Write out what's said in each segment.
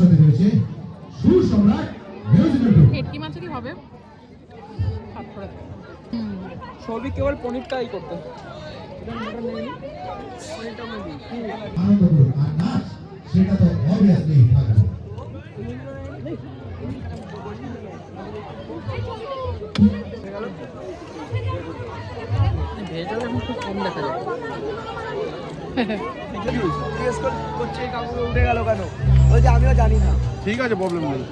সাথে রয়েছে সুসম্রাট musical troop. ভেটকি মাছ কি হবে? হাত ধরে সৌভিক কেবল পনিরটাই করতে। আনন্দ করুন আর নাচ সেটা তো অবভিয়াসলি থাকবে। ভেজটা এখন খুব কম দেখা যায়। উঠে গেল কেন? বলছে আমিও জানি না। ঠিক আছে, প্রবলেম নেই।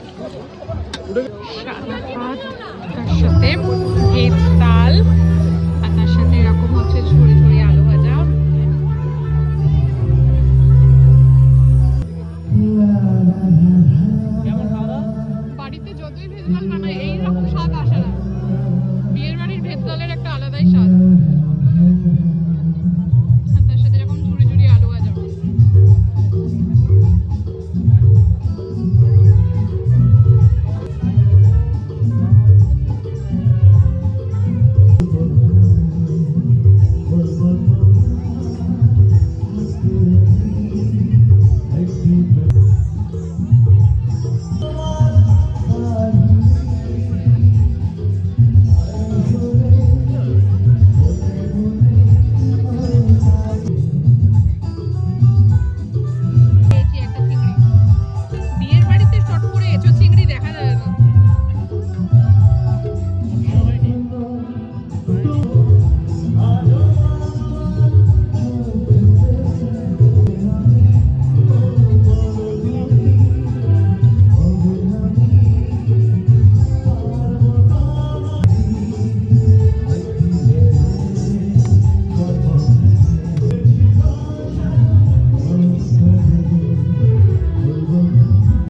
সাদা ভাত, তার সাথে ভেজ ডাল, আর তার সাথে এরকম হচ্ছে ঝুড়ি ঝুড়ি আলু